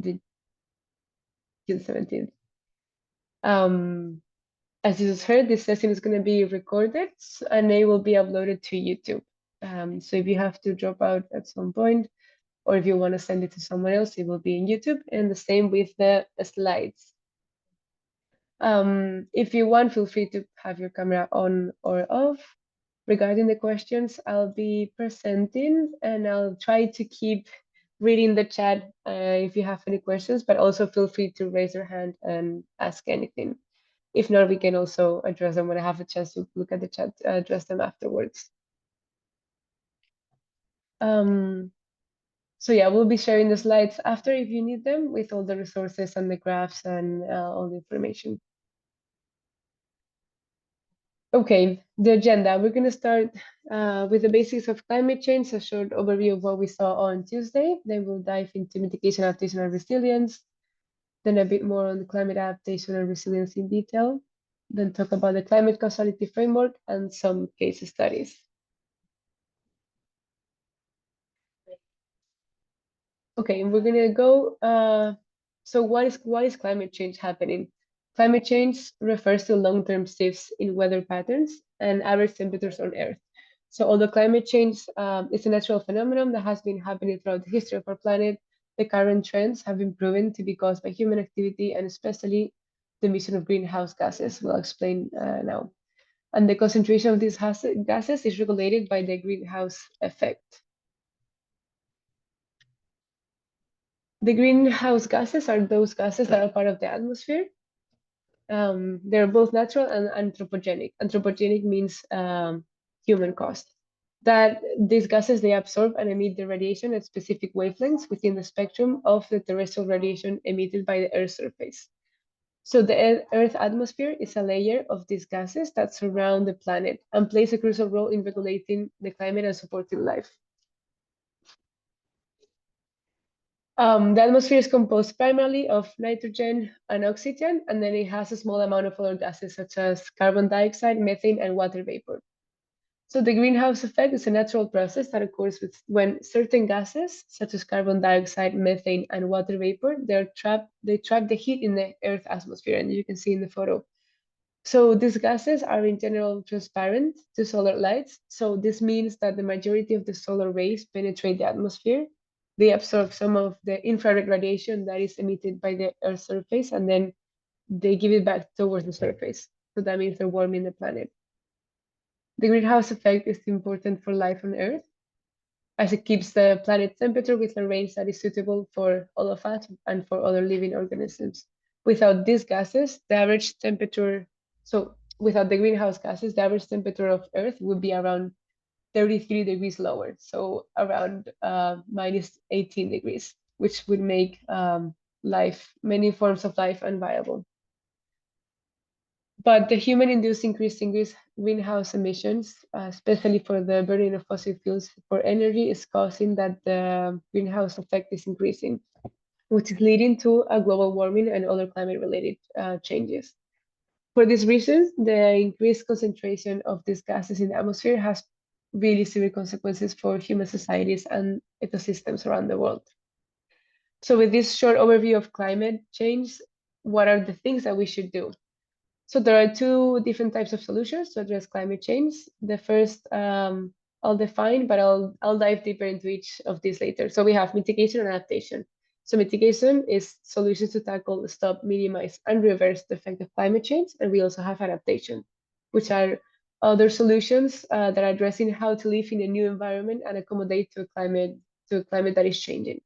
the June 17th. As you just heard, this session is going to be recorded and it will be uploaded to YouTube. So if you have to drop out at some point, or if you want to send it to someone else, it will be in YouTube, and the same with the slides. If you want, feel free to have your camera on or off. Regarding the questions, I'll be presenting and I'll try to keep reading the chat if you have any questions, but also feel free to raise your hand and ask anything. If not, we can also address them when I have a chance to look at the chat, address them afterwards. So yeah, we'll be sharing the slides after if you need them with all the resources and the graphs and all the information. Okay, the agenda. We're going to start with the basics of climate change, a short overview of what we saw on Tuesday. Then we'll dive into mitigation, adaptation, and resilience. Then a bit more on the climate adaptation and resilience in detail. Then talk about the climate causality framework and some case studies. Okay, we're gonna go. So why is climate change happening? Climate change refers to long-term shifts in weather patterns and average temperatures on Earth. So although climate change is a natural phenomenon that has been happening throughout the history of our planet, the current trends have been proven to be caused by human activity and especially the emission of greenhouse gases. We'll explain now. And the concentration of these gases is regulated by the greenhouse effect. The greenhouse gases are those gases that are part of the atmosphere. They're both natural and anthropogenic. Anthropogenic means human caused. That these gases, they absorb and emit the radiation at specific wavelengths within the spectrum of the terrestrial radiation emitted by the Earth's surface. So the Earth atmosphere is a layer of these gases that surround the planet and plays a crucial role in regulating the climate and supporting life. The atmosphere is composed primarily of nitrogen and oxygen, and then it has a small amount of other gases such as carbon dioxide, methane, and water vapor. So the greenhouse effect is a natural process that occurs when certain gases, such as carbon dioxide, methane, and water vapor, they trap the heat in the Earth's atmosphere, and you can see in the photo. So these gases are in general transparent to solar lights. So this means that the majority of the solar rays penetrate the atmosphere. They absorb some of the infrared radiation that is emitted by the Earth's surface, and then they give it back towards the surface. So that means they're warming the planet. The greenhouse effect is important for life on Earth, as it keeps the planet's temperature within a range that is suitable for all of us and for other living organisms. Without these gases, the average temperature, so without the greenhouse gases, the average temperature of Earth would be around 33 degrees lower, so around minus 18 degrees, which would make many forms of life unviable. But the human-induced increase in greenhouse emissions, especially for the burning of fossil fuels for energy, is causing that the greenhouse effect is increasing, which is leading to a global warming and other climate-related changes. For these reasons, the increased concentration of these gases in the atmosphere has really severe consequences for human societies and ecosystems around the world. So with this short overview of climate change, what are the things that we should do? So there are two different types of solutions to address climate change. The first I'll define, but I'll dive deeper into each of these later. So we have mitigation and adaptation. So mitigation is solutions to tackle, stop, minimize, and reverse the effect of climate change. And we also have adaptation, which are other solutions that are addressing how to live in a new environment and accommodate to a climate that is changing.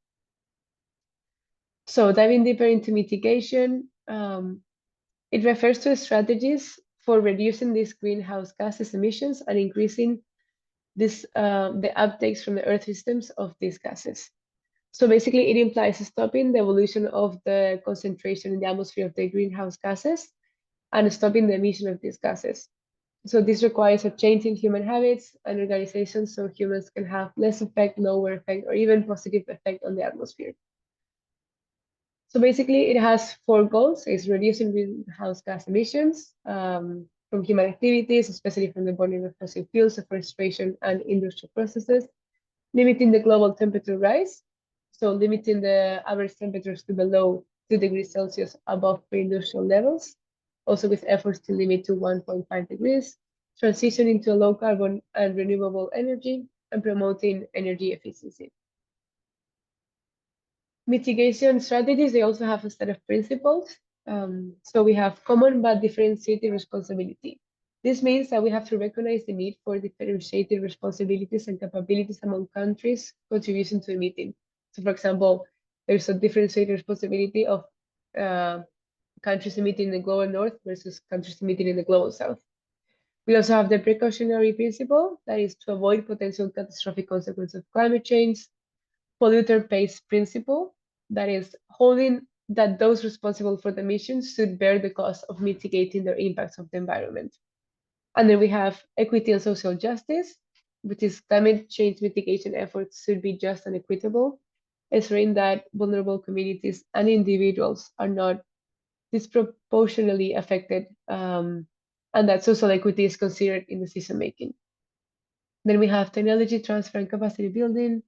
So diving deeper into mitigation, it refers to strategies for reducing these greenhouse gases emissions and increasing the uptakes from the Earth systems of these gases. So basically, it implies stopping the evolution of the concentration in the atmosphere of the greenhouse gases and stopping the emission of these gases. So this requires a change in human habits and organizations so humans can have less effect, lower effect, or even positive effect on the atmosphere. So basically, it has 4 goals. It's reducing greenhouse gas emissions from human activities, especially from the burning of fossil fuels, deforestation, and industrial processes, limiting the global temperature rise. so limiting the average temperatures to below 2 degrees Celsius above pre-industrial levels, also with efforts to limit to 1.5 degrees, transitioning to low carbon and renewable energy, and promoting energy efficiency. Mitigation strategies, they also have a set of principles. So we have common but differentiated responsibility. This means that we have to recognize the need for differentiated responsibilities and capabilities among countries contributing to emitting. So for example, there's a differentiated responsibility of countries emitting in the global north versus countries emitting in the global south. We also have the precautionary principle, that is to avoid potential catastrophic consequences of climate change. Polluter pays principle, that is holding that those responsible for the emissions should bear the cost of mitigating their impacts of the environment. And then we have equity and social justice, which is climate change mitigation efforts should be just and equitable, ensuring that vulnerable communities and individuals are not disproportionately affected, and that social equity is considered in decision making. Then we have technology transfer and capacity building.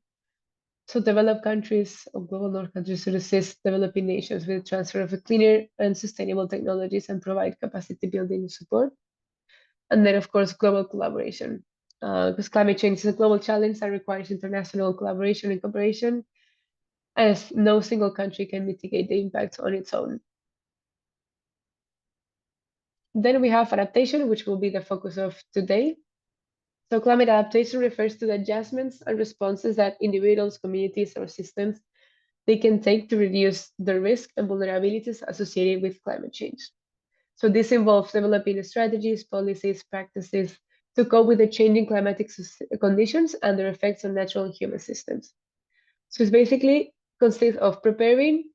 So developed countries or global north countries should assist developing nations with the transfer of cleaner and sustainable technologies and provide capacity building support. And then, of course, global collaboration, because climate change is a global challenge that requires international collaboration and cooperation, as no single country can mitigate the impacts on its own. Then we have adaptation, which will be the focus of today. So climate adaptation refers to the adjustments and responses that individuals, communities, or systems they can take to reduce the risk and vulnerabilities associated with climate change. So this involves developing strategies, policies, practices to cope with the changing climatic conditions and their effects on natural and human systems. So it's basically consists of preparing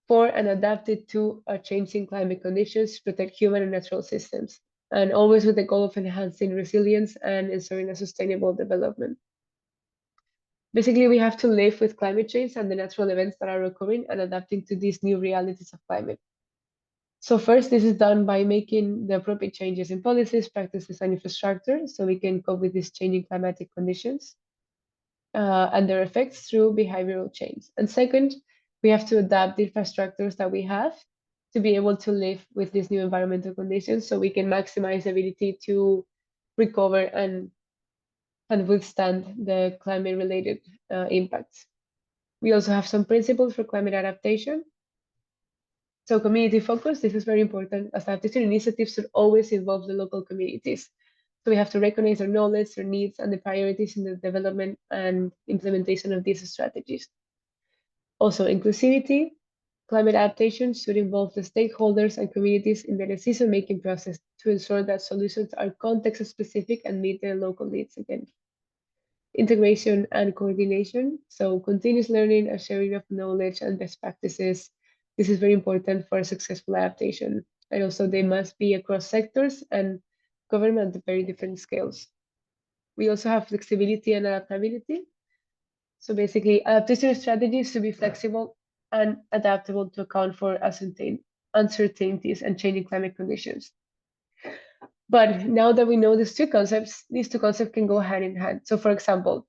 for and adapted to changing climate conditions to protect human and natural systems, and always with the goal of enhancing resilience and ensuring a sustainable development. Basically, we have to live with climate change and the natural events that are occurring and adapting to these new realities of climate. So first, this is done by making the appropriate changes in policies, practices, and infrastructure so we can cope with these changing climatic conditions and their effects through behavioral change. And second, we have to adapt the infrastructures that we have to be able to live with these new environmental conditions so we can maximize the ability to recover and withstand the climate-related impacts. We also have some principles for climate adaptation. So community focus, this is very important, as adaptation initiatives should always involve the local communities. So we have to recognize their knowledge, their needs, and the priorities in the development and implementation of these strategies. Also, inclusivity, climate adaptation should involve the stakeholders and communities in the decision-making process to ensure that solutions are context-specific and meet their local needs again. Integration and coordination, so continuous learning and sharing of knowledge and best practices. This is very important for a successful adaptation. And also they must be across sectors and government at very different scales. We also have flexibility and adaptability. So basically adaptation strategies should be flexible and adaptable to account for uncertainties and changing climate conditions. But now that we know these two concepts can go hand in hand. So for example,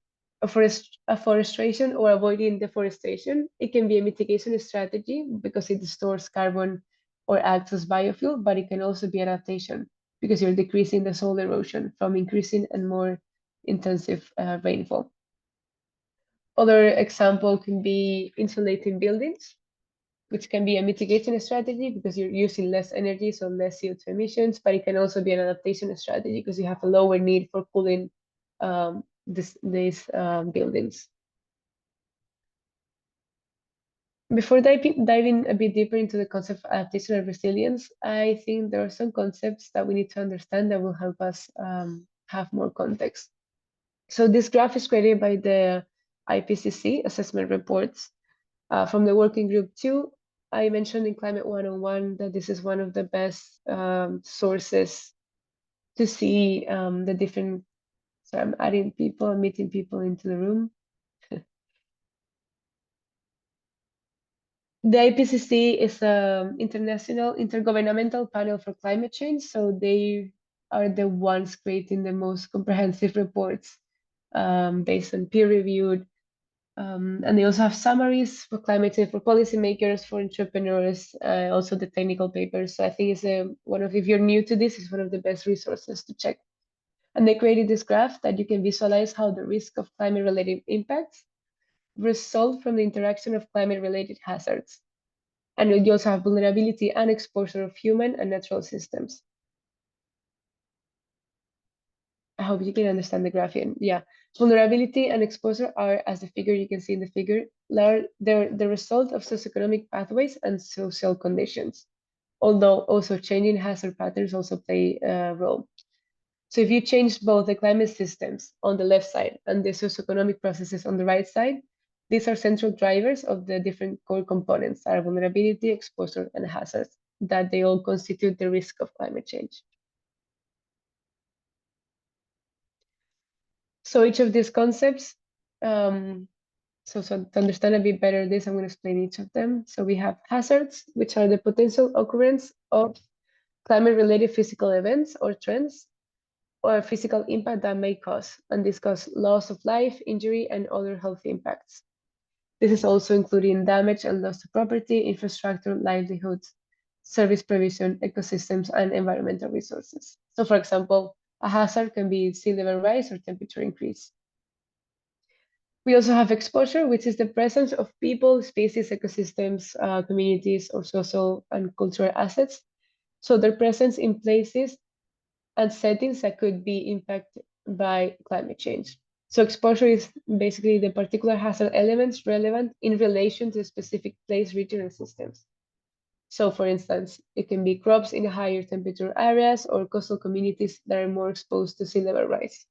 afforestation or avoiding deforestation, it can be a mitigation strategy because it stores carbon or acts as biofuel, but it can also be adaptation because you're decreasing the soil erosion from increasing and more intensive rainfall. Other example can be insulating buildings, which can be a mitigation strategy because you're using less energy, so less CO2 emissions, but it can also be an adaptation strategy because you have a lower need for cooling these buildings. Before diving a bit deeper into the concept of adaptation and resilience, I think there are some concepts that we need to understand that will help us have more context. So this graph is created by the IPCC assessment reports from the working group 2. I mentioned in Climate 101 that this is one of the best sources to see the different, so I'm adding people, I'm meeting people into the room. The IPCC is an international intergovernmental panel for climate change, so they are the ones creating the most comprehensive reports based on peer-reviewed And they also have summaries for climate change, for policymakers, for entrepreneurs, also the technical papers. So I think it's if you're new to this, it's one of the best resources to check. And they created this graph that you can visualize how the risk of climate-related impacts result from the interaction of climate-related hazards. And you also have vulnerability and exposure of human and natural systems. I hope you can understand the graph here. Yeah, vulnerability and exposure are, as the figure you can see in the figure, they're the result of socioeconomic pathways and social conditions, although also changing hazard patterns also play a role. So if you change both the climate systems on the left side and the socioeconomic processes on the right side, these are central drivers of the different core components, are vulnerability, exposure, and hazards, that they all constitute the risk of climate change. So each of these concepts, so to understand a bit better this, I'm going to explain each of them. So we have hazards, which are the potential occurrence of climate-related physical events or trends, or physical impact that may cause, and this cause loss of life, injury, and other health impacts. This is also including damage and loss to property, infrastructure, livelihoods, service provision, ecosystems, and environmental resources. So for example, a hazard can be sea level rise or temperature increase. We also have exposure, which is the presence of people, species, ecosystems, communities, or social and cultural assets. So their presence in places and settings that could be impacted by climate change. So exposure is basically the particular hazard elements relevant in relation to a specific place, region, and systems. So for instance, it can be crops in higher temperature areas or coastal communities that are more exposed to sea level rise.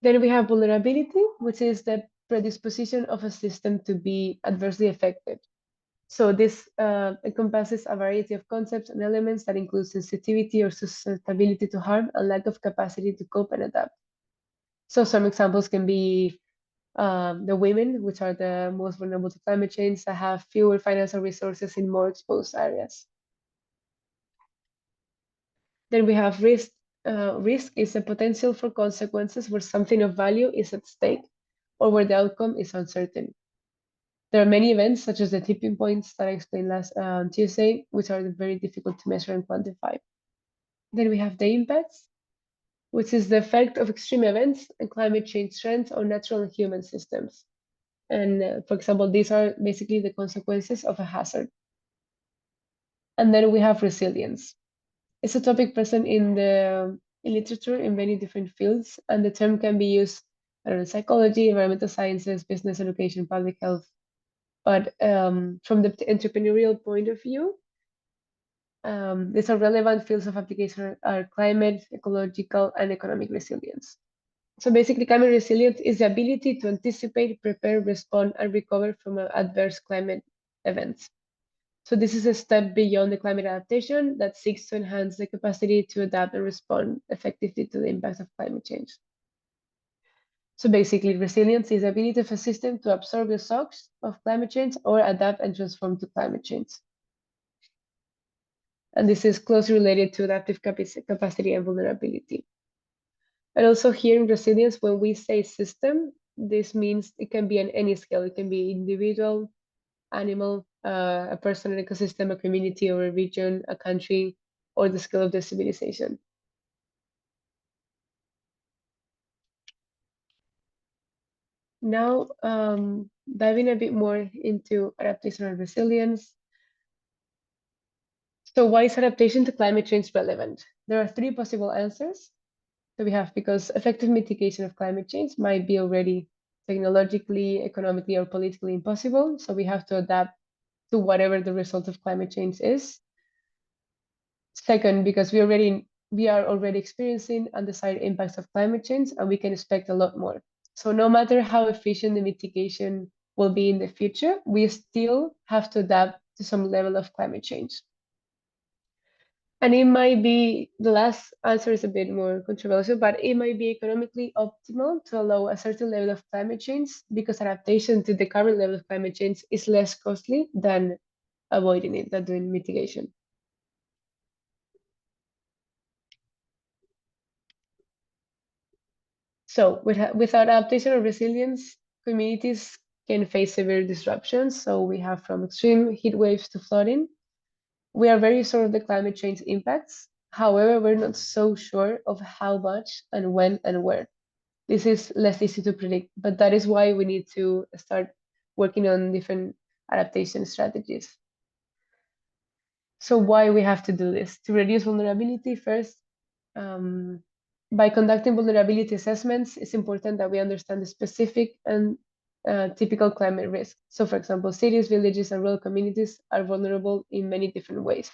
Then we have vulnerability, which is the predisposition of a system to be adversely affected. So this encompasses a variety of concepts and elements that include sensitivity or susceptibility to harm and lack of capacity to cope and adapt. So some examples can be the women, which are the most vulnerable to climate change, that have fewer financial resources in more exposed areas. Then we have risk. Risk is a potential for consequences where something of value is at stake or where the outcome is uncertain. There are many events, such as the tipping points that I explained last Tuesday, which are very difficult to measure and quantify. Then we have the impacts, which is the effect of extreme events and climate change trends on natural and human systems. And for example, these are basically the consequences of a hazard. And then we have resilience. It's a topic present in literature in many different fields, and the term can be used in psychology, environmental sciences, business education, public health. But from the entrepreneurial point of view, these are relevant fields of application are climate, ecological, and economic resilience. So basically, climate resilience is the ability to anticipate, prepare, respond, and recover from adverse climate events. So this is a step beyond the climate adaptation that seeks to enhance the capacity to adapt and respond effectively to the impacts of climate change. So basically, resilience is the ability of a system to absorb the shocks of climate change or adapt and transform to climate change. And this is closely related to adaptive capacity and vulnerability. And also here in resilience, when we say system, this means it can be on any scale. It can be individual, animal, a person, an ecosystem, a community, or a region, a country, or the scale of the civilization. Now, diving a bit more into adaptation and resilience. So why is adaptation to climate change relevant? There are three possible answers that we have, because effective mitigation of climate change might be already technologically, economically, or politically impossible. So we have to adapt to whatever the result of climate change is. Second, because we are already experiencing undesired impacts of climate change, and we can expect a lot more. So no matter how efficient the mitigation will be in the future, we still have to adapt to some level of climate change. And it might be, the last answer is a bit more controversial, but it might be economically optimal to allow a certain level of climate change because adaptation to the current level of climate change is less costly than avoiding it, than doing mitigation. So without adaptation or resilience, communities can face severe disruptions. So we have from extreme heat waves to flooding. We are very sure of the climate change impacts. However, we're not so sure of how much and when and where. This is less easy to predict, but that is why we need to start working on different adaptation strategies. So why we have to do this? To reduce vulnerability first, um, by conducting vulnerability assessments, it's important that we understand the specific and typical climate risk. So for example, cities, villages, and rural communities are vulnerable in many different ways.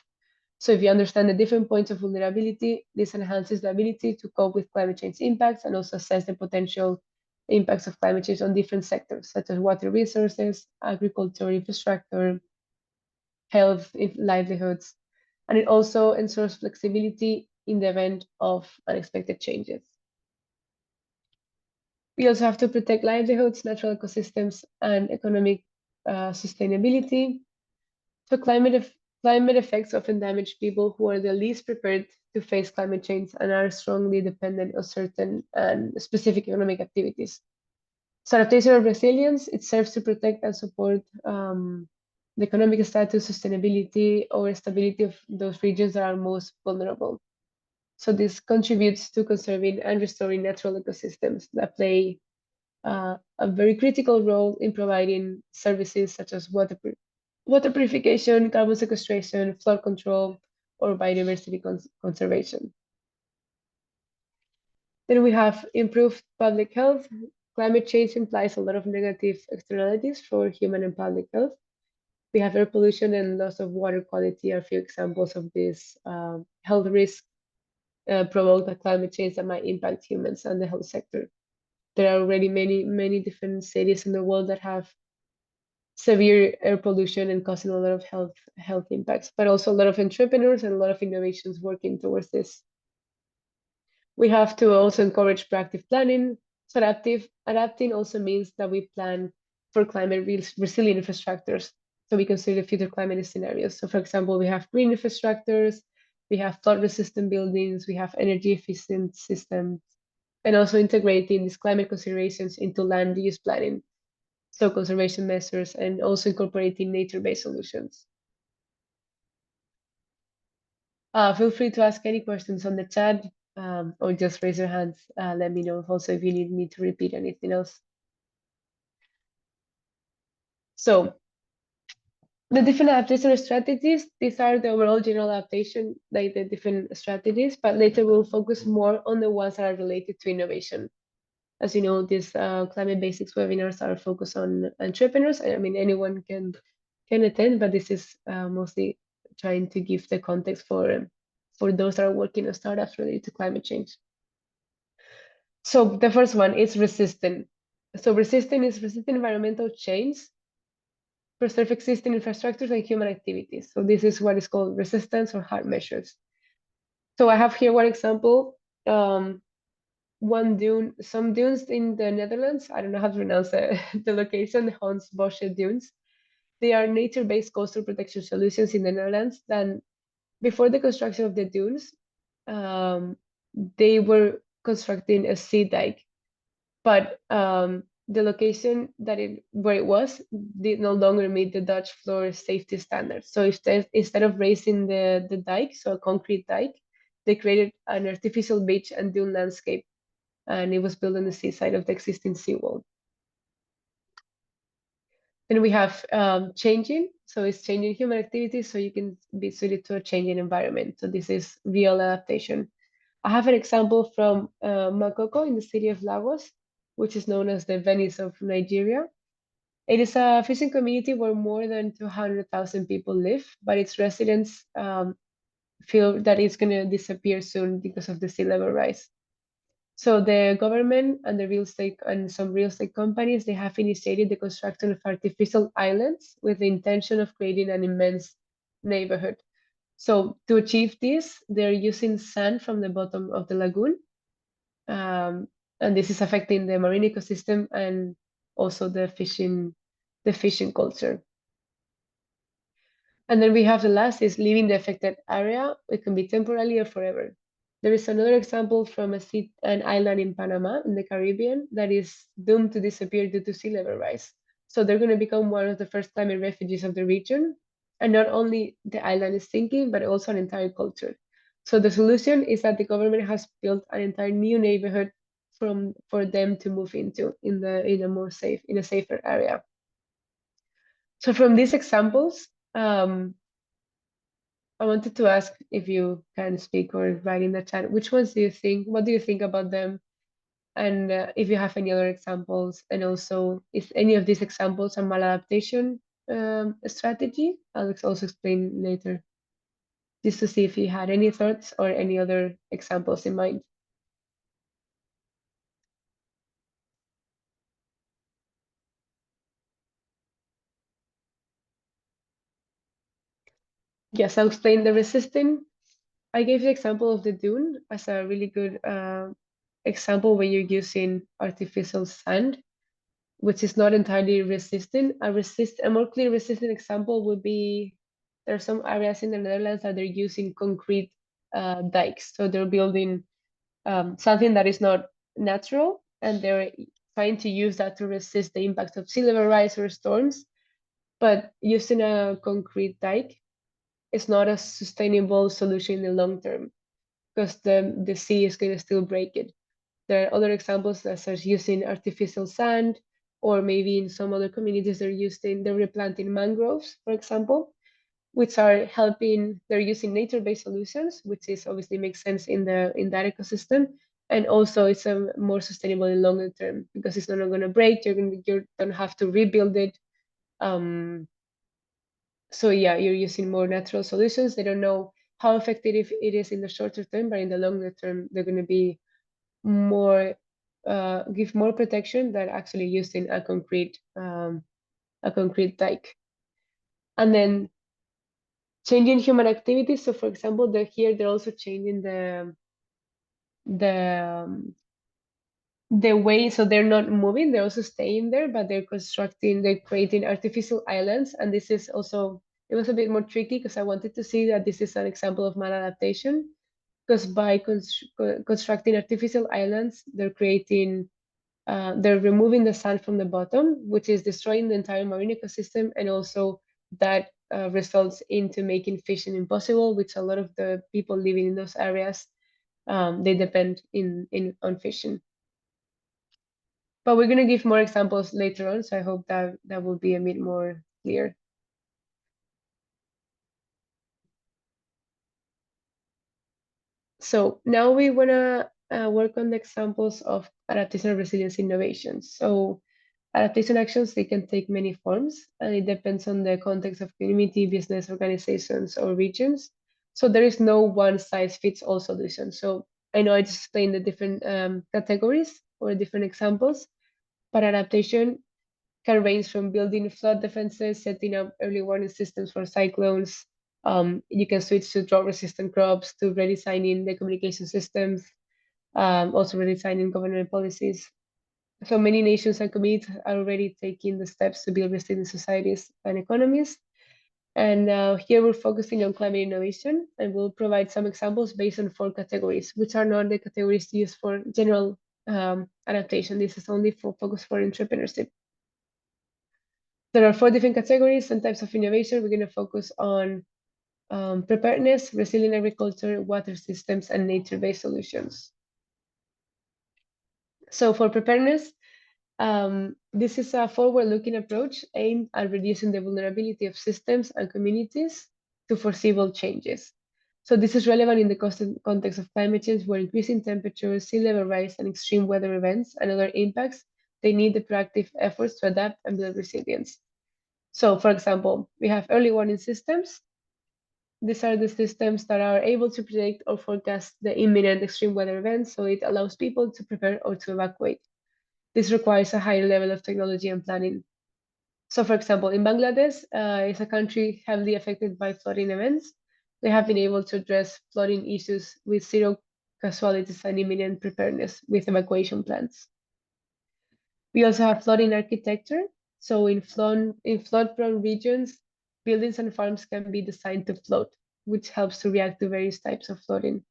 So if you understand the different points of vulnerability, this enhances the ability to cope with climate change impacts and also assess the potential impacts of climate change on different sectors, such as water resources, agriculture, infrastructure, health, livelihoods, and it also ensures flexibility in the event of unexpected changes. We also have to protect livelihoods, natural ecosystems, and economic sustainability. So climate effects often damage people who are the least prepared to face climate change and are strongly dependent on certain and specific economic activities. So adaptation or resilience, it serves to protect and support the economic status, sustainability, or stability of those regions that are most vulnerable. So this contributes to conserving and restoring natural ecosystems that play a very critical role in providing services such as water purification, carbon sequestration, flood control, or biodiversity conservation. Then we have improved public health. Climate change implies a lot of negative externalities for human and public health. We have air pollution and loss of water quality are a few examples of this health risk provoked by climate change that might impact humans and the health sector. There are already many different cities in the world that have severe air pollution and causing a lot of health impacts, but also a lot of entrepreneurs and a lot of innovations working towards this. We have to also encourage proactive planning. So adapting also means that we plan for climate resilient infrastructures. So we consider future climate scenarios. So for example, we have green infrastructures, we have flood resistant buildings, we have energy efficient systems, and also integrating these climate considerations into land use planning. So conservation measures and also incorporating nature-based solutions. Feel free to ask any questions on the chat or just raise your hands. Let me know also if you need me to repeat anything else. So the different adaptation strategies, these are the overall general adaptation, like the different strategies, but later we'll focus more on the ones that are related to innovation. As you know, these ClimateBasics webinars are focused on entrepreneurs. I mean, anyone can attend, but this is mostly trying to give the context for those that are working on startups related to climate change. So the first one is resistant. So resistant is resistant environmental change, preserve existing infrastructures and human activities. So this is what is called resistance or hard measures. So I have here one example. Some dunes in the Netherlands, I don't know how to pronounce the location, the Hans Bosche dunes. They are nature-based coastal protection solutions in the Netherlands. Then before the construction of the dunes, they were constructing a sea dike, but the location where it was did no longer meet the Dutch floor safety standards. So instead of raising the dike, so a concrete dike, they created an artificial beach and dune landscape, and it was built on the seaside of the existing seawall. Then we have changing. So it's changing human activities so you can be suited to a changing environment. So this is real adaptation. I have an example from Makoko in the city of Lagos, which is known as the Venice of Nigeria. It is a fishing community where more than 200,000 people live, but its residents feel that it's going to disappear soon because of the sea level rise. So the government and the real estate and some real estate companies, they have initiated the construction of artificial islands with the intention of creating an immense neighborhood. So to achieve this, they're using sand from the bottom of the lagoon. And this is affecting the marine ecosystem and also the fishing culture. And then we have the last is leaving the affected area. It can be temporarily or forever. There is another example from an island in Panama in the Caribbean that is doomed to disappear due to sea level rise. So they're going to become one of the first climate refugees of the region. And not only the island is sinking, but also an entire culture. So the solution is that the government has built an entire new neighborhood for them to move into in a safer area. So from these examples, I wanted to ask if you can speak or write in the chat, which ones do you think, what do you think about them? And if you have any other examples, and also if any of these examples are maladaptation strategy, I'll also explain later, just to see if you had any thoughts or any other examples in mind. Yes, I'll explain the resisting. I gave the example of the dune as a really good example when you're using artificial sand, which is not entirely resistant. A more clear resistant example would be there are some areas in the Netherlands that they're using concrete dikes. So they're building something that is not natural, and they're trying to use that to resist the impact of sea level rise or storms. But using a concrete dike is not a sustainable solution in the long term because the sea is going to still break it. There are other examples such as using artificial sand, or maybe in some other communities they're replanting mangroves, for example, which are helping. They're using nature-based solutions, which is obviously makes sense in that ecosystem, and also it's a more sustainable in longer term because it's not going to break. You don't have to rebuild it. So yeah, you're using more natural solutions. They don't know how effective it is in the shorter term, but in the longer term, they're going to be more give more protection than actually using a concrete dike. And then changing human activities. So for example, they're also changing the the way, so they're not moving, they're also staying there, but they're creating artificial islands. And this is also, it was a bit more tricky because I wanted to see that this is an example of maladaptation, because by constructing artificial islands, they're removing the sand from the bottom, which is destroying the entire marine ecosystem, and also that results into making fishing impossible, which a lot of the people living in those areas they depend on fishing. But we're gonna give more examples later on, so I hope that will be a bit more clear. So now we wanna work on the examples of adaptation and resilience innovations. So adaptation actions, they can take many forms, and it depends on the context of community, business, organizations, or regions. So there is no one size fits all solution. So I know I just explained the different categories or different examples, but adaptation can range from building flood defenses, setting up early warning systems for cyclones. You can switch to drought-resistant crops, to redesigning the communication systems, also redesigning government policies. So many nations and communities are already taking the steps to build resilient societies and economies. And here we're focusing on climate innovation, and we'll provide some examples based on 4 categories, which are not the categories used for general adaptation. This is only for focus for entrepreneurship. There are 4 different categories and types of innovation. We're going to focus on preparedness, resilient agriculture, water systems, and nature-based solutions. So for preparedness, this is a forward-looking approach aimed at reducing the vulnerability of systems and communities to foreseeable changes. So this is relevant in the context of climate change, where increasing temperatures, sea level rise, and extreme weather events and other impacts, they need the proactive efforts to adapt and build resilience. So for example, we have early warning systems. These are the systems that are able to predict or forecast the imminent extreme weather events, so it allows people to prepare or to evacuate. This requires a higher level of technology and planning. So for example, in Bangladesh, it's a country heavily affected by flooding events. They have been able to address flooding issues with 0 casualties and imminent preparedness with evacuation plans. We also have flooding architecture. So in flood-prone regions, buildings and farms can be designed to float, which helps to react to various types of flooding.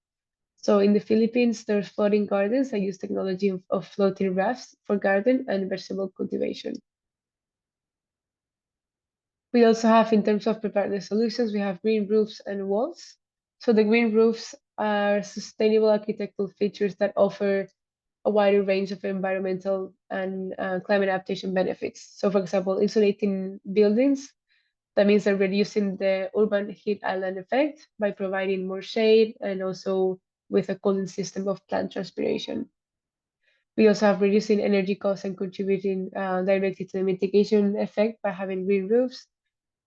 So in the Philippines, there's floating gardens that use technology of floating rafts for garden and vegetable cultivation. We also have, in terms of preparedness solutions, we have green roofs and walls. So the green roofs are sustainable architectural features that offer a wider range of environmental and climate adaptation benefits. So for example, insulating buildings, that means they're reducing the urban heat island effect by providing more shade and also with a cooling system of plant transpiration. We also have reducing energy costs and contributing directly to the mitigation effect by having green roofs.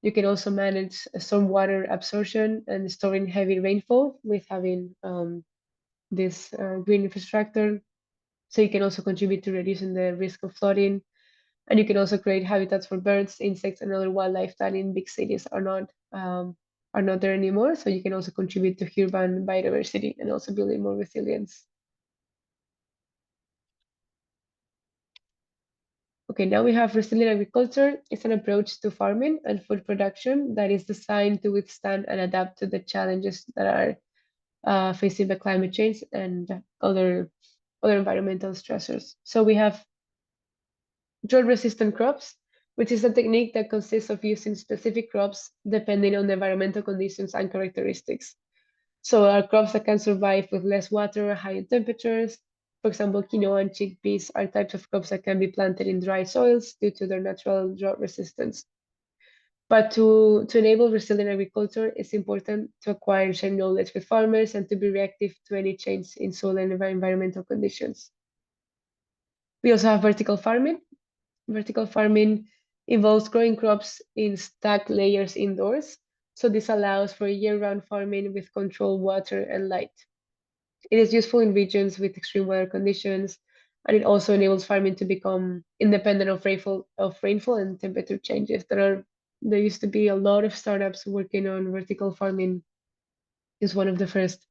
You can also manage stormwater absorption and storing heavy rainfall with having this green infrastructure. So you can also contribute to reducing the risk of flooding. And you can also create habitats for birds, insects, and other wildlife that in big cities are not there anymore. So you can also contribute to urban biodiversity and also building more resilience. Okay, now we have resilient agriculture. It's an approach to farming and food production that is designed to withstand and adapt to the challenges that are facing by climate change and other environmental stressors. So we have drought-resistant crops, which is a technique that consists of using specific crops depending on the environmental conditions and characteristics. So are crops that can survive with less water or higher temperatures. For example, quinoa and chickpeas are types of crops that can be planted in dry soils due to their natural drought resistance. But to enable resilient agriculture, it's important to acquire and share knowledge with farmers and to be reactive to any change in soil and environmental conditions. We also have vertical farming. Vertical farming involves growing crops in stacked layers indoors. So this allows for year-round farming with controlled water and light. It is useful in regions with extreme weather conditions, and it also enables farming to become independent of rainfall and temperature changes. There used to be a lot of startups working on vertical farming. Is one of the first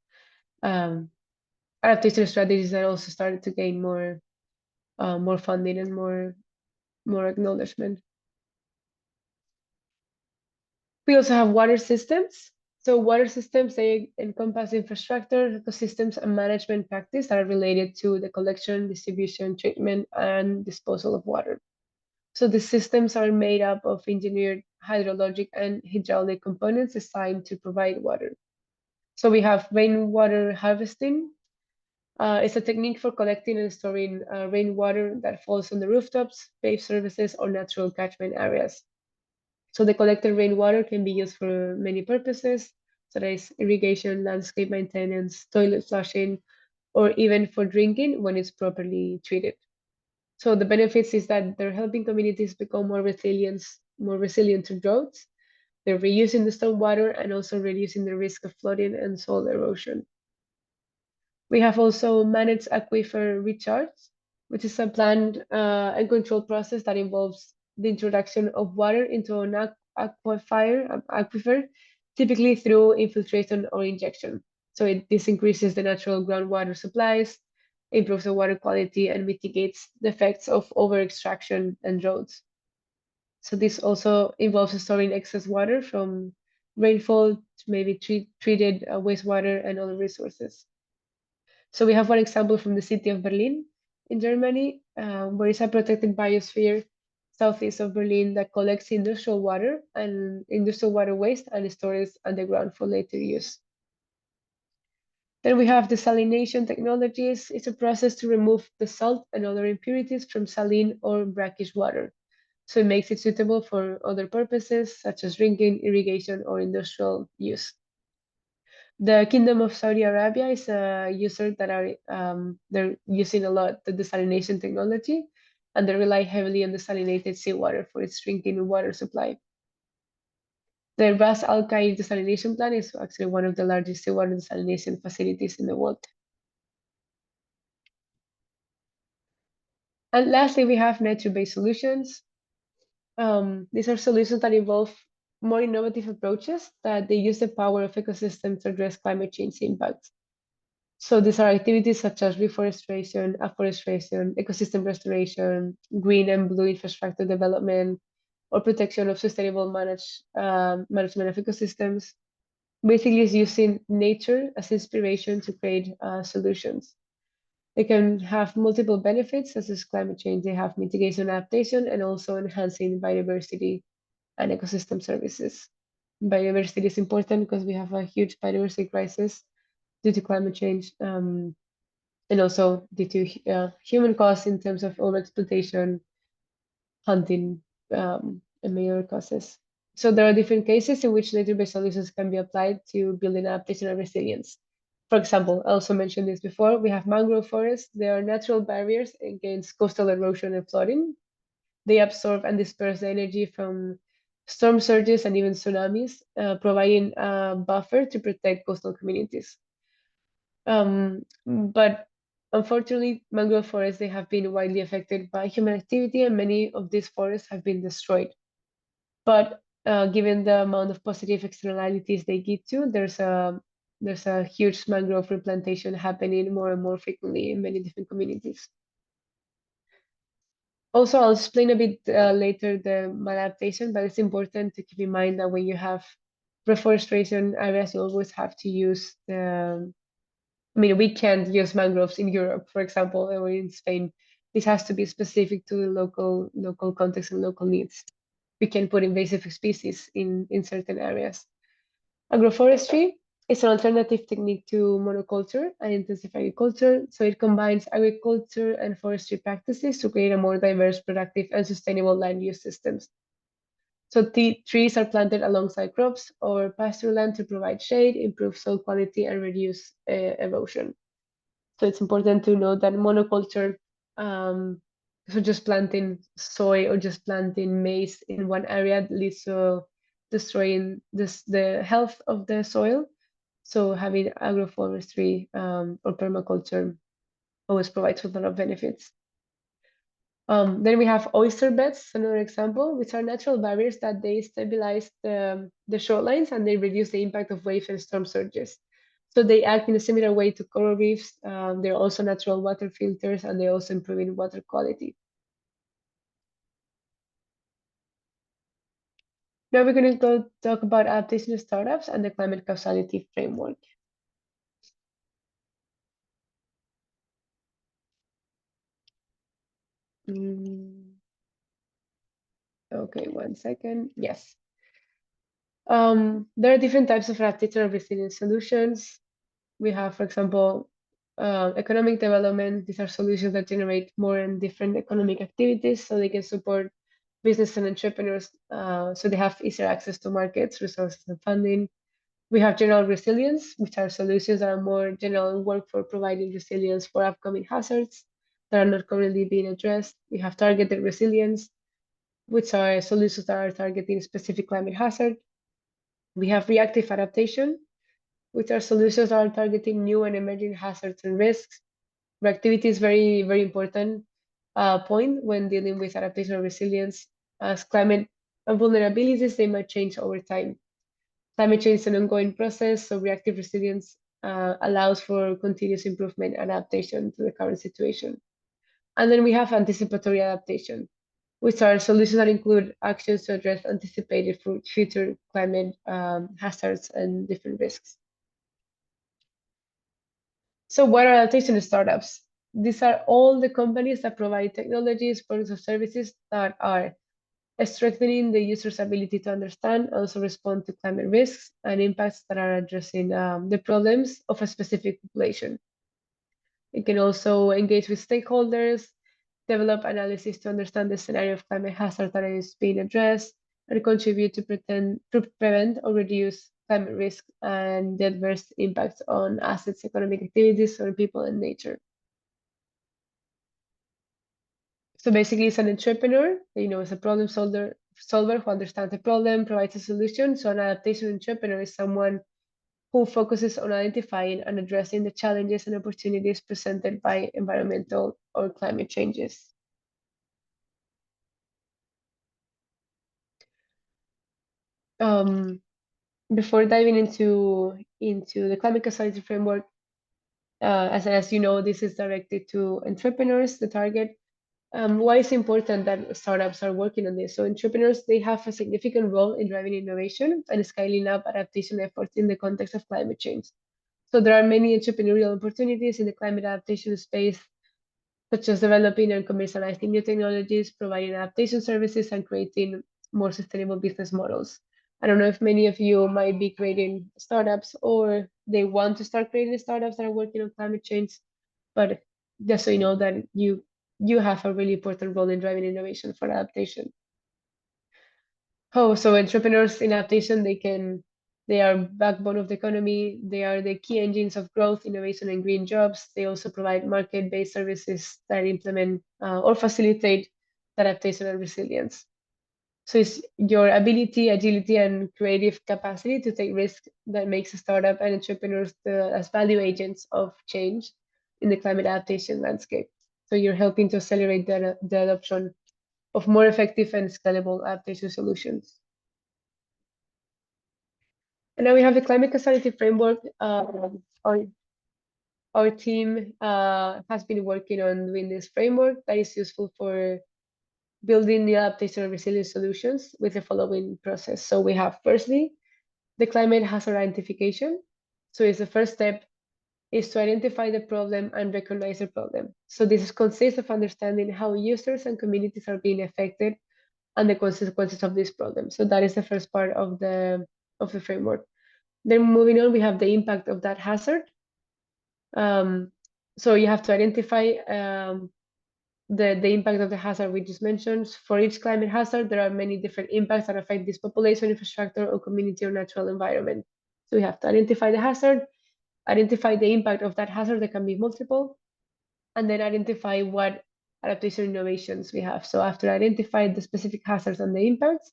um, adaptation strategies that also started to gain more funding and more acknowledgement. We also have water systems. So water systems, they encompass infrastructure, ecosystems, and management practice that are related to the collection, distribution, treatment, and disposal of water. So the systems are made up of engineered hydrologic and hydraulic components designed to provide water. So we have rainwater harvesting. It's a technique for collecting and storing rainwater that falls on the rooftops, paved surfaces, or natural catchment areas. So the collected rainwater can be used for many purposes, such as irrigation, landscape maintenance, toilet flushing, or even for drinking when it's properly treated. So the benefits is that they're helping communities become more resilient to droughts. They're reusing the stormwater and also reducing the risk of flooding and soil erosion. We have also managed aquifer recharge, which is a planned and controlled process that involves the introduction of water into an aquifer, typically through infiltration or injection. So this increases the natural groundwater supplies, improves the water quality, and mitigates the effects of over-extraction and droughts. So this also involves storing excess water from rainfall to maybe treated wastewater and other resources. So we have one example from the city of Berlin in Germany, where it's a protected biosphere southeast of Berlin that collects industrial water waste and stores underground for later use. Then we have desalination technologies. It's a process to remove the salt and other impurities from saline or brackish water. So it makes it suitable for other purposes, such as drinking, irrigation, or industrial use. The Kingdom of Saudi Arabia is a user that they're using a lot the desalination technology, and they rely heavily on desalinated seawater for its drinking water supply. The Ras Al Khair desalination plant is actually one of the largest seawater desalination facilities in the world. And lastly, we have nature-based solutions. These are solutions that involve more innovative approaches that they use the power of ecosystems to address climate change impacts. So these are activities such as reforestation, afforestation, ecosystem restoration, green and blue infrastructure development, or protection of sustainable management of ecosystems. basically is using nature as inspiration to create solutions. They can have multiple benefits, such as climate change. They have mitigation, adaptation, and also enhancing biodiversity and ecosystem services. Biodiversity is important because we have a huge biodiversity crisis due to climate change, and also due to human costs in terms of overexploitation, hunting, and many other causes. So there are different cases in which nature-based solutions can be applied to building adaptation and resilience. For example, I also mentioned this before, we have mangrove forests. They are natural barriers against coastal erosion and flooding. They absorb and disperse the energy from storm surges and even tsunamis, providing a buffer to protect coastal communities. But unfortunately, mangrove forests, they have been widely affected by human activity, and many of these forests have been destroyed. But given the amount of positive externalities they give to, there's a huge mangrove replantation happening more and more frequently in many different communities. Also, I'll explain a bit later the maladaptation, but it's important to keep in mind that when you have reforestation areas, you always have to use the, I mean, we can't use mangroves in Europe, for example, or in Spain. This has to be specific to the local context and local needs. We can put invasive species in certain areas. Agroforestry is an alternative technique to monoculture and intensive agriculture. So it combines agriculture and forestry practices to create a more diverse, productive, and sustainable land use systems. So trees are planted alongside crops or pasture land to provide shade, improve soil quality, and reduce erosion. So it's important to note that monoculture, so just planting soy or just planting maize in one area leads to destroying the health of the soil. So having agroforestry or permaculture always provides a lot of benefits. Then we have oyster beds, another example, which are natural barriers that they stabilize the shorelines and they reduce the impact of waves and storm surges. So they act in a similar way to coral reefs. They're also natural water filters and they're also improving water quality. Now we're going to go talk about adaptation startups and the climate causality framework. Okay, 1 second. Yes. There are different types of adaptation and resilience solutions. We have, for example, economic development. These are solutions that generate more and different economic activities so they can support business and entrepreneurs so they have easier access to markets, resources, and funding. We have general resilience, which are solutions that are more general and work for providing resilience for upcoming hazards that are not currently being addressed. We have targeted resilience, which are solutions that are targeting specific climate hazard. We have reactive adaptation, which are solutions that are targeting new and emerging hazards and risks. Reactivity is very, very important point when dealing with adaptation and resilience. As climate vulnerabilities, they might change over time. Climate change is an ongoing process, so reactive resilience allows for continuous improvement and adaptation to the current situation. And then we have anticipatory adaptation, which are solutions that include actions to address anticipated future climate hazards and different risks. So what are adaptation startups? These are all the companies that provide technologies, products, or services that are strengthening the user's ability to understand, also respond to climate risks and impacts that are addressing the problems of a specific population. It can also engage with stakeholders, develop analysis to understand the scenario of climate hazard that is being addressed, and contribute to prevent or reduce climate risk and the adverse impacts on assets, economic activities, or people and nature. So basically, it's an entrepreneur, is a problem solver who understands the problem, provides a solution. So an adaptation entrepreneur is someone who focuses on identifying and addressing the challenges and opportunities presented by environmental or climate changes. Before diving into the climate causality framework, as you know, this is directed to entrepreneurs, the target. Why is it important that startups are working on this? So entrepreneurs, they have a significant role in driving innovation and scaling up adaptation efforts in the context of climate change. So there are many entrepreneurial opportunities in the climate adaptation space, such as developing and commercializing new technologies, providing adaptation services, and creating more sustainable business models. I don't know if many of you might be creating startups or they want to start creating startups that are working on climate change, but just so you know that you have a really important role in driving innovation for adaptation. Oh, so entrepreneurs in adaptation, they are backbone of the economy. They are the key engines of growth, innovation, and green jobs. They also provide market-based services that implement or facilitate adaptation and resilience. So it's your ability, agility, and creative capacity to take risks that makes a startup and entrepreneurs as value agents of change in the climate adaptation landscape. So you're helping to accelerate the adoption of more effective and scalable adaptation solutions. And now we have the climate causality framework. Our team has been working on doing this framework that is useful for building the adaptation and resilience solutions with the following process. So we have firstly, the climate hazard identification. So it's the first step is to identify the problem and recognize the problem. So this consists of understanding how users and communities are being affected and the consequences of this problem. So that is the first part of the framework. Then moving on, we have the impact of that hazard. So you have to identify the impact of the hazard we just mentioned. For each climate hazard, there are many different impacts that affect this population, infrastructure, or community or natural environment. So we have to identify the hazard, identify the impact of that hazard that can be multiple, and then identify what adaptation innovations we have. So after identify the specific hazards and the impacts,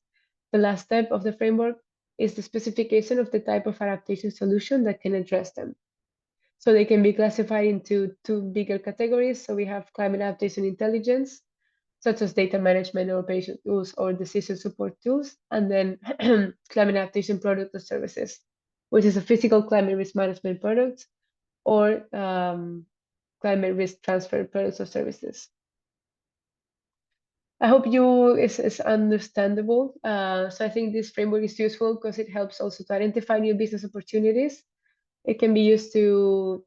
the last step of the framework is the specification of the type of adaptation solution that can address them. So they can be classified into two bigger categories. So we have climate adaptation intelligence, such as data management or patient tools or decision support tools, and then climate adaptation products or services, which is a physical climate risk management product or climate risk transfer products or services. I hope is understandable. So I think this framework is useful because it helps also to identify new business opportunities. It can be used to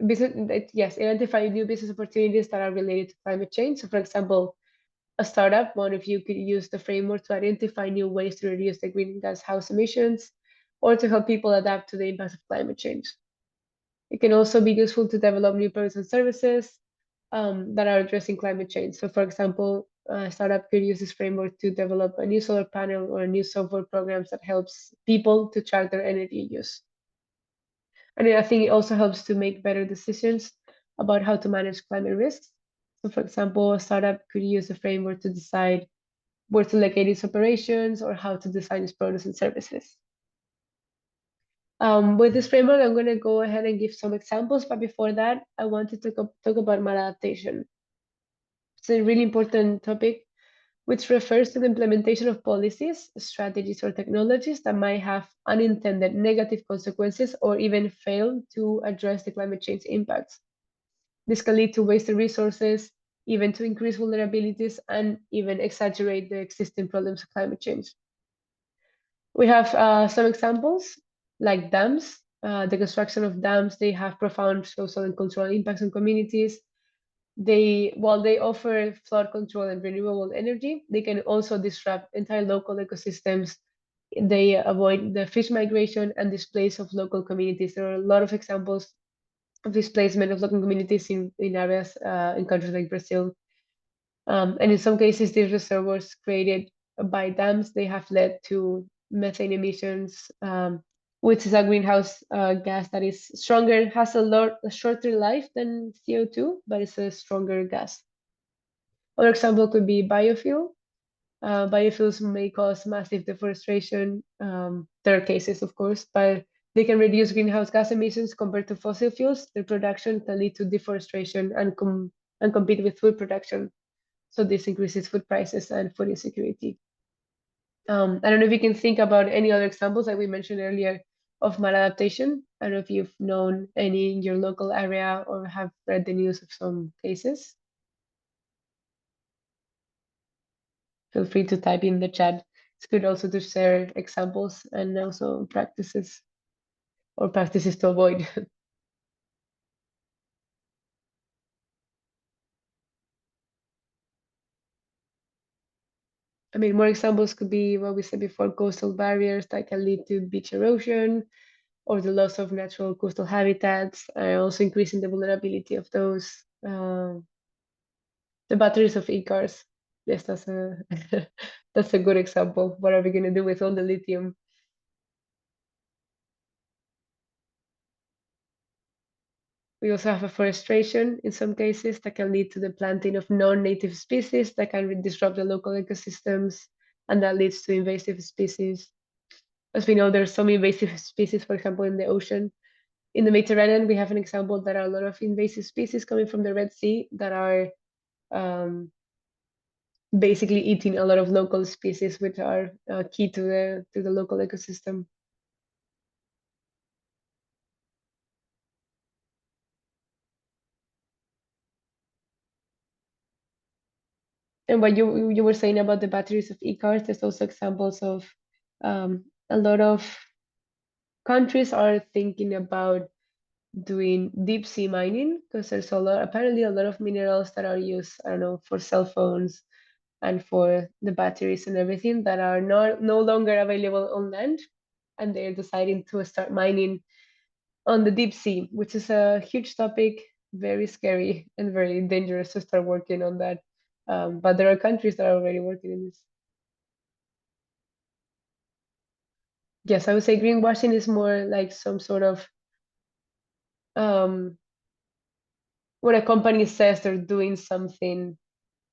identify new business opportunities that are related to climate change. So for example, a startup, one of you could use the framework to identify new ways to reduce the greenhouse gas emissions or to help people adapt to the impacts of climate change. It can also be useful to develop new products and services that are addressing climate change. So for example, a startup could use this framework to develop a new solar panel or a new software programs that helps people to track their energy use. And I think it also helps to make better decisions about how to manage climate risks. So for example, a startup could use a framework to decide where to locate its operations or how to design its products and services. With this framework, I'm going to go ahead and give some examples, but before that, I want to talk about maladaptation. It's a really important topic, which refers to the implementation of policies, strategies, or technologies that might have unintended negative consequences or even fail to address the climate change impacts. This can lead to wasted resources, even to increase vulnerabilities, and even exaggerate the existing problems of climate change. We have some examples, like dams. The construction of dams, they have profound social and cultural impacts on communities. While they offer flood control and renewable energy, they can also disrupt entire local ecosystems. They avoid the fish migration and displace of local communities. There are a lot of examples of displacement of local communities in areas in countries like Brazil. And in some cases, these reservoirs created by dams, they have led to methane emissions, which is a greenhouse gas that is stronger, has a shorter life than CO2, but it's a stronger gas. Other example could be biofuel. Biofuels may cause massive deforestation. There are cases, of course, but they can reduce greenhouse gas emissions compared to fossil fuels. Their production can lead to deforestation and compete with food production. So this increases food prices and food insecurity. I don't know if you can think about any other examples that we mentioned earlier of maladaptation. I don't know if you've known any in your local area or have read the news of some cases. feel free to type in the chat. It's good also to share examples and also practices or practices to avoid. I mean, more examples could be what we said before, coastal barriers that can lead to beach erosion or the loss of natural coastal habitats, and also increasing the vulnerability of those. The batteries of e-cars. Yes, that's a that's a good example. What are we going to do with all the lithium? We also have afforestation in some cases that can lead to the planting of non-native species that can disrupt the local ecosystems, and that leads to invasive species. As we know, there's some invasive species, for example, in the ocean. In the Mediterranean, we have an example that are a lot of invasive species coming from the Red Sea that are basically eating a lot of local species, which are key to the local ecosystem. And what you were saying about the batteries of e-cars, there's also examples of a lot of countries are thinking about doing deep sea mining because there's apparently a lot of minerals that are used, I don't know, for cell phones and for the batteries and everything that are no longer available on land, and they're deciding to start mining on the deep sea, which is a huge topic, very scary and very dangerous to start working on that. But there are countries that are already working in this. Yes, I would say greenwashing is more like some sort of um, when a company says they're doing something,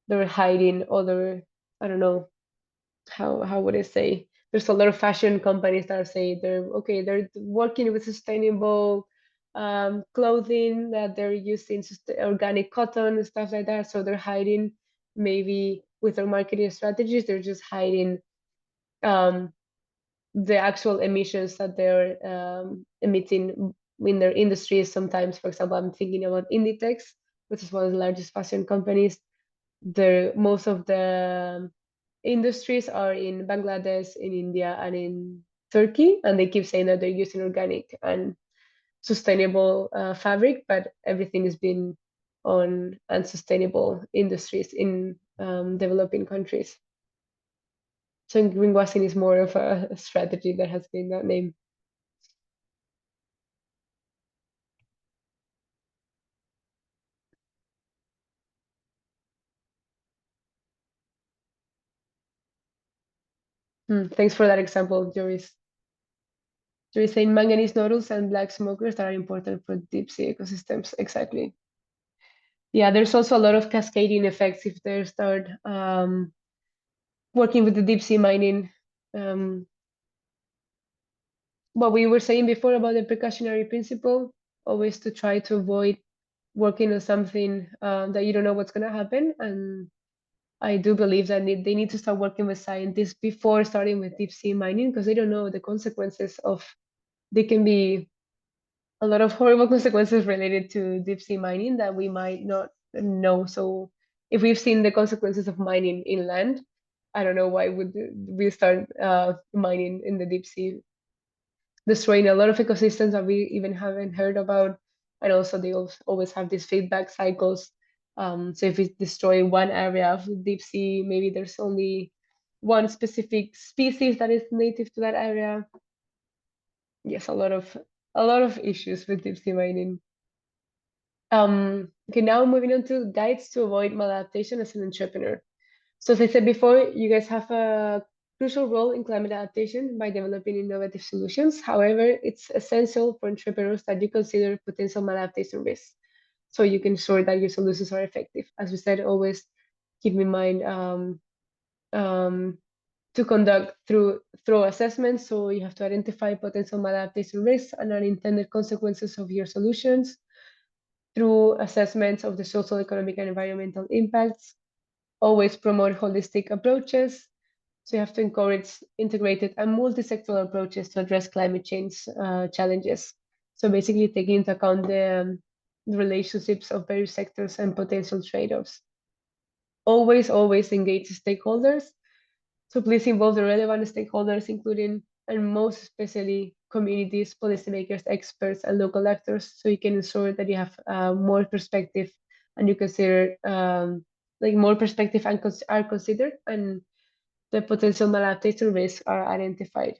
they're hiding other, I don't know, how would I say? There's a lot of fashion companies that are saying they're okay, they're working with sustainable clothing, that they're using organic cotton and stuff like that. So they're hiding, maybe with their marketing strategies, they're just hiding um, the actual emissions that they're emitting in their industries. Sometimes, for example, I'm thinking about Inditex, which is one of the largest fashion companies. Most of the industries are in Bangladesh, in India, and in Turkey, and they keep saying that they're using organic and sustainable fabric, but everything is being on unsustainable industries in developing countries. So greenwashing is more of a strategy that has gained that name. Thanks for that example, Joris. Joris saying manganese nodules and black smokers that are important for deep sea ecosystems. Exactly. Yeah, there's also a lot of cascading effects if they start working with the deep sea mining. Um, what we were saying before about the precautionary principle, always to try to avoid working on something that you don't know what's going to happen. And I do believe that they need to start working with scientists before starting with deep sea mining because they don't know the consequences of, they can be a lot of horrible consequences related to deep sea mining that we might not know. So if we've seen the consequences of mining inland, I don't know why would we start mining in the deep sea, destroying a lot of ecosystems that we even haven't heard about. And also they always have these feedback cycles. So if we destroy one area of the deep sea, maybe there's only one specific species that is native to that area. Yes, a lot of issues with deep sea mining. Okay, now moving on to guides to avoid maladaptation as an entrepreneur. So as I said before, you guys have a crucial role in climate adaptation by developing innovative solutions. However, it's essential for entrepreneurs that you consider potential maladaptation risks, so you can ensure that your solutions are effective. As we said, always keep in mind um, to conduct through assessments. So you have to identify potential maladaptation risks and unintended consequences of your solutions through assessments of the social, economic, and environmental impacts. Always promote holistic approaches. So you have to encourage integrated and multi-sectoral approaches to address climate change challenges. So basically taking into account the relationships of various sectors and potential trade-offs. Always engage stakeholders. So please involve the relevant stakeholders, including and most especially communities, policymakers, experts, and local actors, so you can ensure that you have more perspective and you consider like more perspective and are considered and the potential maladaptation risks are identified.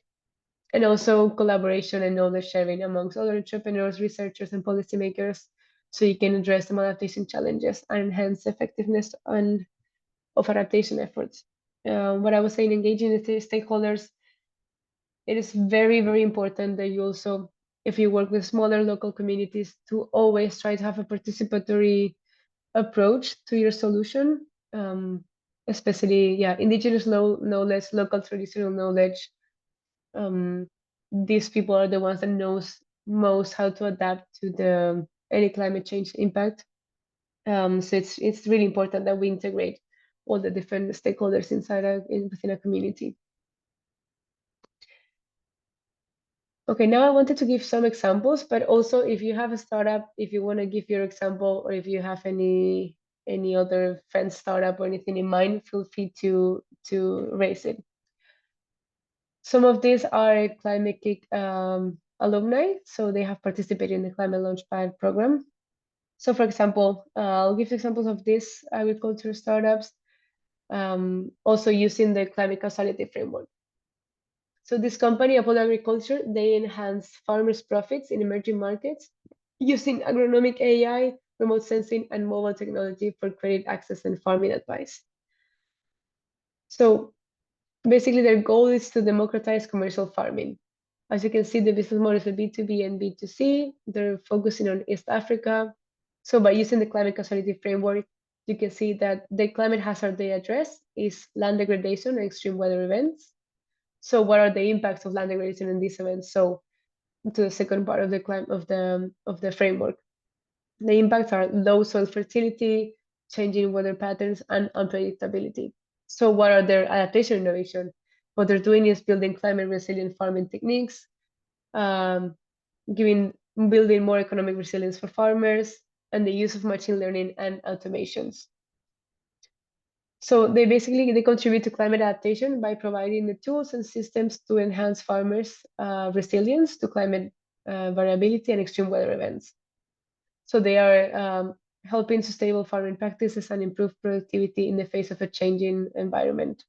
And also collaboration and knowledge sharing amongst other entrepreneurs, researchers, and policymakers, so you can address the maladaptation challenges and enhance effectiveness of adaptation efforts. What I was saying, engaging the stakeholders, it is very, very important that you also, if you work with smaller local communities, to always try to have a participatory approach to your solution, especially, yeah, indigenous knowledge, local traditional knowledge. These people are the ones that knows most how to adapt to the any climate change impact. So it's really important that we integrate all the different stakeholders within a community. Okay, now I wanted to give some examples, but also if you have a startup, if you want to give your example, or if you have any other friend startup or anything in mind, feel free to raise it. Some of these are Climate-KIC alumni, so they have participated in the ClimateLaunchpad program. So for example, I'll give examples of these agriculture startups, also using the climate causality framework. So this company, Apollo Agriculture, they enhance farmers' profits in emerging markets using agronomic AI, remote sensing, and mobile technology for credit access and farming advice. So basically, their goal is to democratize commercial farming. As you can see, the business models are B2B and B2C. They're focusing on East Africa. So by using the climate causality framework, you can see that the climate hazard they address is land degradation and extreme weather events. So what are the impacts of land degradation in these events? So to the second part of the framework, the impacts are low soil fertility, changing weather patterns, and unpredictability. So what are their adaptation innovation? What they're doing is building climate resilient farming techniques, um, building more economic resilience for farmers, and the use of machine learning and automations. So they contribute to climate adaptation by providing the tools and systems to enhance farmers' resilience to climate variability and extreme weather events. So they are helping sustainable farming practices and improve productivity in the face of a changing environment.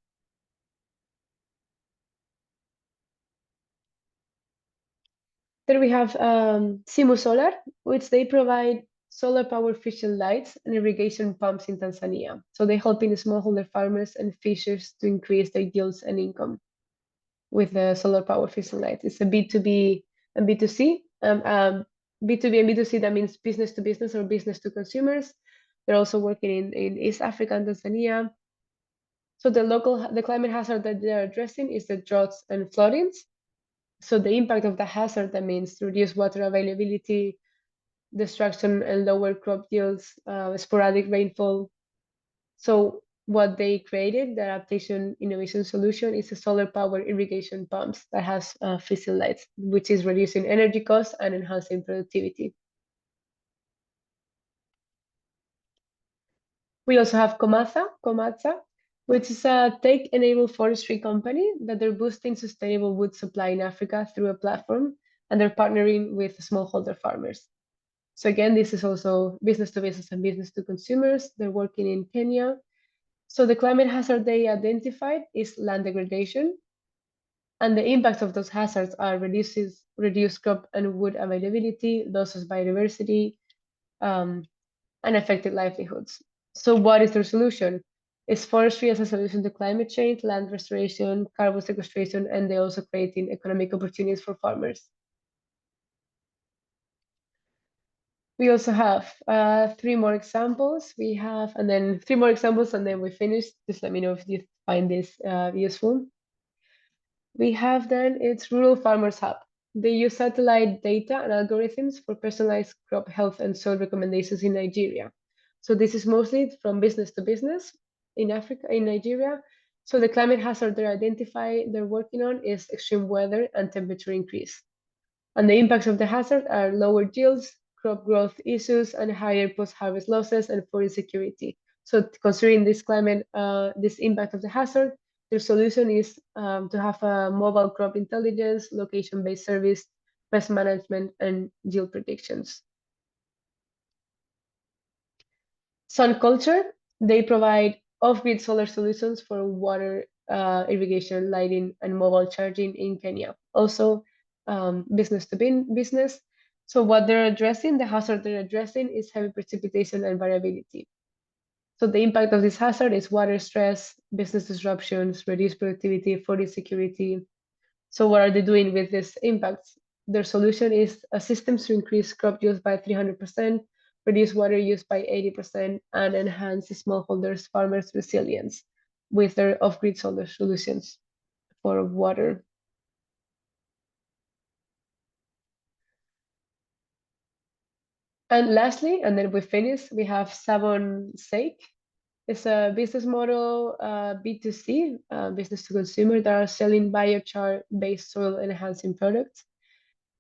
Then we have Simu Solar, which they provide solar power fishing lights and irrigation pumps in Tanzania. So they're helping smallholder farmers and fishers to increase their yields and income with the solar power fishing lights. It's a B2B and B2C. B2B and B2C, that means business to business or business to consumers. They're also working in East Africa and Tanzania. So the climate hazard that they're addressing is the droughts and floodings. So the impact of the hazard, that means reduced water availability, destruction and lower crop yields, sporadic rainfall. So what they created, the adaptation innovation solution, is a solar powered irrigation pumps that has fishing lights, which is reducing energy costs and enhancing productivity. We also have Komatsa, which is a tech-enabled forestry company that they're boosting sustainable wood supply in Africa through a platform, and they're partnering with smallholder farmers. So again, this is also business to business and business to consumers. They're working in Kenya. So the climate hazard they identified is land degradation, and the impacts of those hazards are reduced crop and wood availability, losses biodiversity, and affected livelihoods. So what is their solution? Is forestry as a solution to climate change, land restoration, carbon sequestration, and they're also creating economic opportunities for farmers. We also have three more examples. And then three more examples, and then we finish. Just let me know if you find this useful. We have then, it's Rural Farmers Hub. They use satellite data and algorithms for personalized crop health and soil recommendations in Nigeria. So this is mostly from business to business in Nigeria. So the climate hazard they're working on is extreme weather and temperature increase. And the impacts of the hazard are lower yields, crop growth issues, and higher post-harvest losses and food insecurity. So considering this impact of the hazard, Their solution is to have a mobile crop intelligence, location-based service, pest management, and yield predictions. Sun Culture, they provide off-grid solar solutions for water, irrigation, lighting, and mobile charging in Kenya. Also, business to business. So what they're addressing, the hazard they're addressing is heavy precipitation and variability. So the impact of this hazard is water stress, business disruptions, reduced productivity, food insecurity. So what are they doing with these impacts? Their solution is a system to increase crop yield by 300%, reduce water use by 80%, and enhance smallholders farmers' resilience with their off-grid solar solutions for water. And lastly, and then we finish, we have Savon Sake. It's a business model, B2C, business to consumer, that are selling biochar-based soil enhancing products,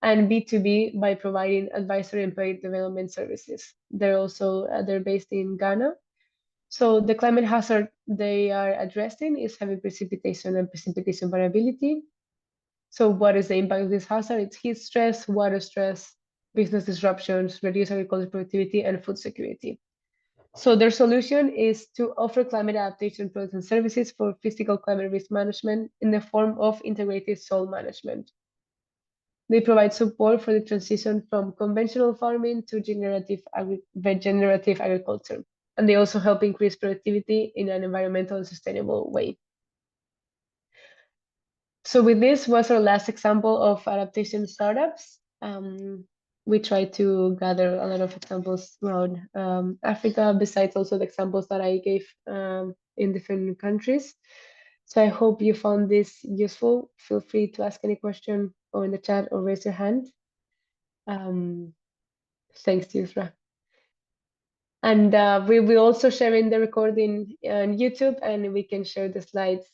and B2B by providing advisory and product development services. They're based in Ghana. So the climate hazard they are addressing is heavy precipitation and precipitation variability. So what is the impact of this hazard? It's heat stress, water stress, business disruptions, reduced agricultural productivity, and food security. So their solution is to offer climate adaptation products and services for physical climate risk management in the form of integrated soil management. They provide support for the transition from conventional farming to regenerative agriculture. And they also help increase productivity in an environmental and sustainable way. So with this was our last example of adaptation startups. We tried to gather a lot of examples around Africa, besides also the examples that I gave in different countries. So I hope you found this useful. Feel free to ask any question or in the chat or raise your hand. Thanks, Yusra. And we will also share in the recording on YouTube, and we can share the slides